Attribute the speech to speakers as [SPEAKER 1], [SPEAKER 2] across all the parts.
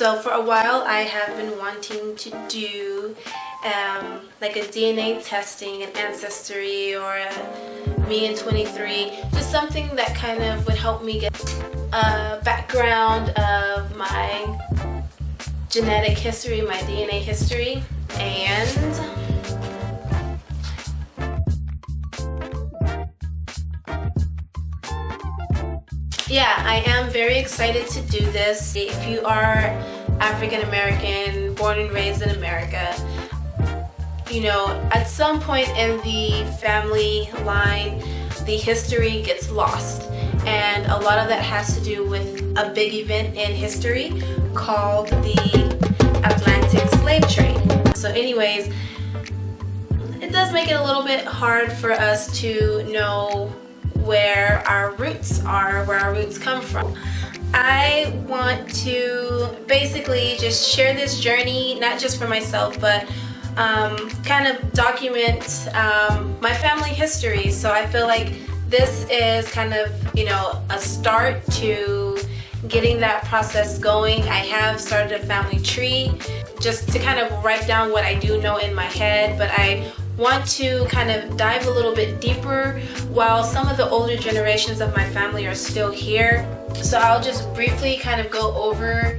[SPEAKER 1] So for a while I have been wanting to do like a DNA testing, an Ancestry, or a Me in 23, just something that kind of would help me get a background of my genetic history, my DNA history, and yeah, I am very excited to do this. If you are African American, born and raised in America, you know, at some point in the family line, the history gets lost. And a lot of that has to do with a big event in history called the Atlantic slave trade. So anyways, it does make it a little bit hard for us to know where our roots are, where our roots come from. I want to basically just share this journey, not just for myself, but kind of document my family history. So I feel like this is kind of, you know, a start to getting that process going. I have started a family tree just to kind of write down what I do know in my head, but I want to kind of dive a little bit deeper while some of the older generations of my family are still here. So I'll just briefly kind of go over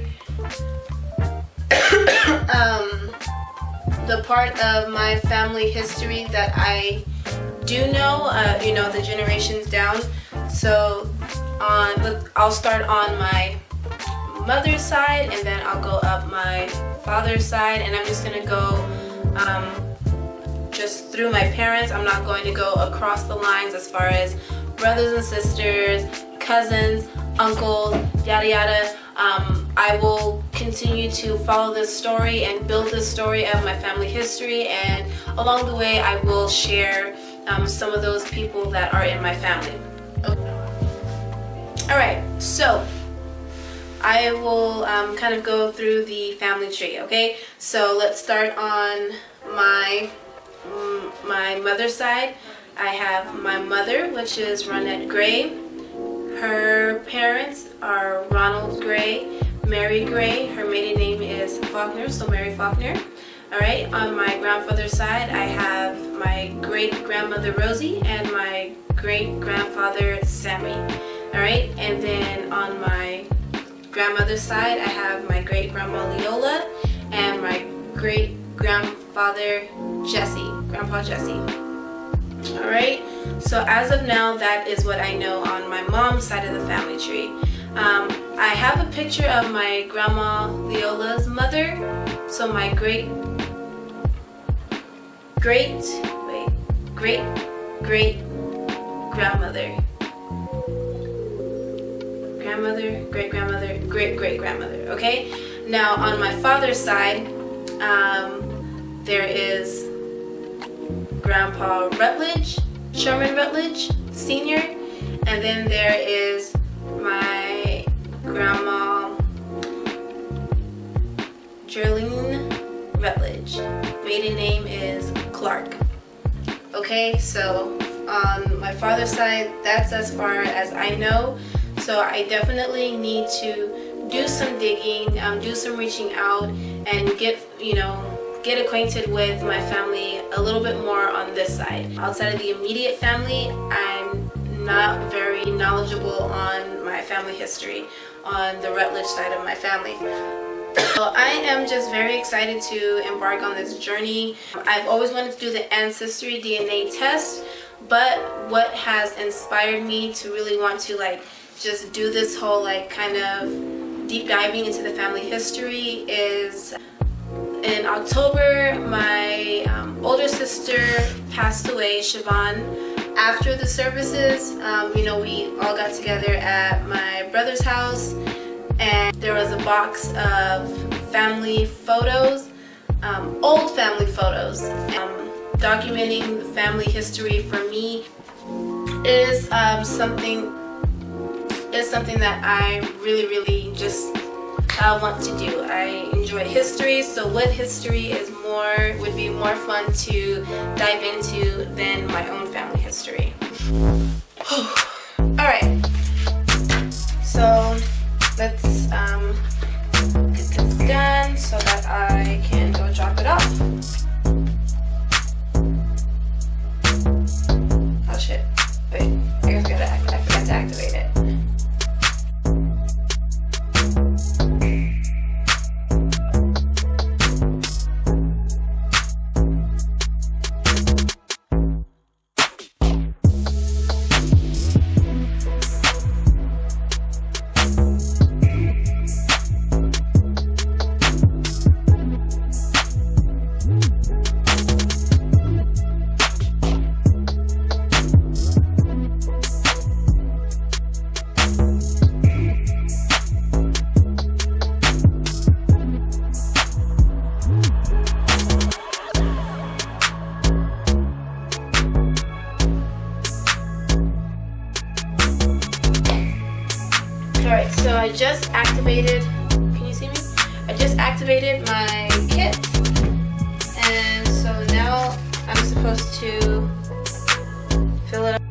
[SPEAKER 1] the part of my family history that I do know, you know, the generations down. So I'll start on my mother's side, and then I'll go up my father's side, and I'm just gonna go just through my parents. I'm not going to go across the lines as far as brothers and sisters, cousins, uncles, yada yada. I will continue to follow this story and build this story of my family history, and along the way I will share some of those people that are in my family. Alright, so I will kind of go through the family tree, okay? So let's start on my mother's side. I have my mother, which is Ronette Gray. Her parents are Ronald Gray, Mary Gray. Her maiden name is Faulkner, so Mary Faulkner. Alright, on my grandfather's side, I have my great-grandmother Rosie and my great-grandfather Sammy. Alright, and then on my grandmother's side, I have my great-grandma Leola and my great-grandfather Jesse, Grandpa Jesse. Alright, so as of now, that is what I know on my mom's side of the family tree. I have a picture of my grandma Leola's mother, so my great great grandmother, okay? Now on my father's side, there is Grandpa Rutledge, Sherman Rutledge Sr., and then there is my grandma Geraldine Rutledge. Maiden name is Clark. Okay, so on my father's side, that's as far as I know. So I definitely need to do some digging, do some reaching out, and get acquainted with my family a little bit more on this side. Outside of the immediate family, I'm not very knowledgeable on my family history on the Rutledge side of my family. So I am just very excited to embark on this journey. I've always wanted to do the Ancestry DNA test, but what has inspired me to really want to just do this whole kind of deep diving into the family history is in October, my older sister passed away, Siobhan. After the services, we all got together at my brother's house, and there was a box of family photos, old family photos. Documenting the family history for me is something that I really just want to do. I enjoy history, so what history would be more fun to dive into than my own family history. Alright, so let's get this I just activated, can you see me? I just activated my kit, and so now I'm supposed to fill it up.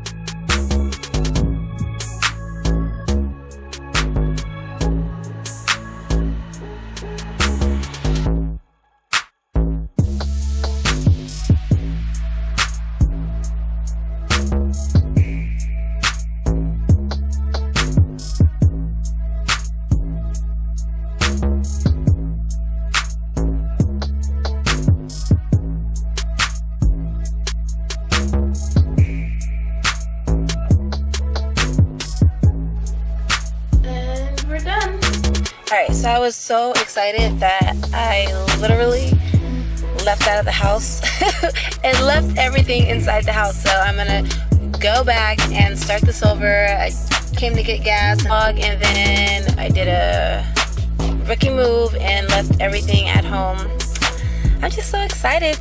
[SPEAKER 1] Alright, so I was so excited that I literally left out of the house and left everything inside the house. So I'm gonna go back and start this over. I came to get gas and then I did a rookie move and left everything at home. I'm just so excited.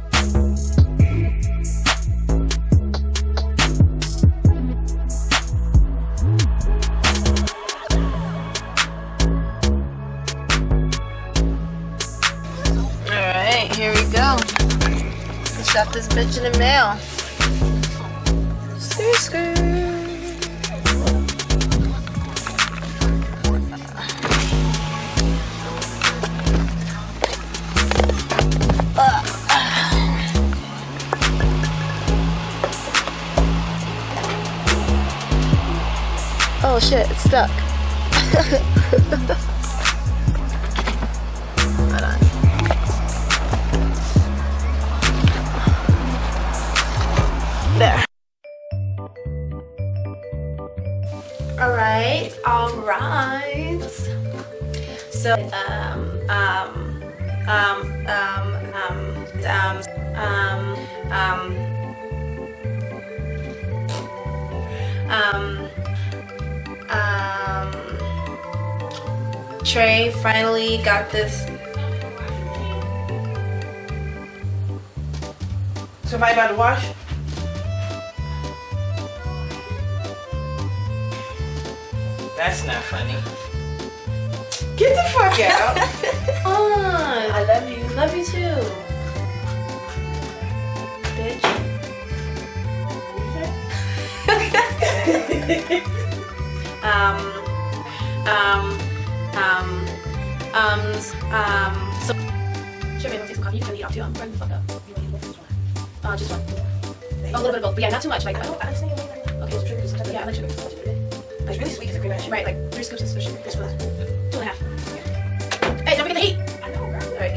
[SPEAKER 1] Here we go. Let's shop this bitch in the mail. Skirt, skirt. Oh shit, it's stuck. Hold on. There. Alright. So Trey finally got this.
[SPEAKER 2] Somebody about to wash? That's not funny. Get the fuck out.
[SPEAKER 1] Oh, I love you. Love you too. Bitch. So sure, babe, I'll take some coffee. You can eat off too. I'm burning the fuck up. You want to eat both? Just one. A little bit of both, but yeah, not too much. Like I understand you like that. Okay, so sugar. Yeah, I like sugar. It's really sweet because of cream. Right, like 3 scoops of sugar. This one, 2.5. Hey, don't forget the heat. I know, girl. All right.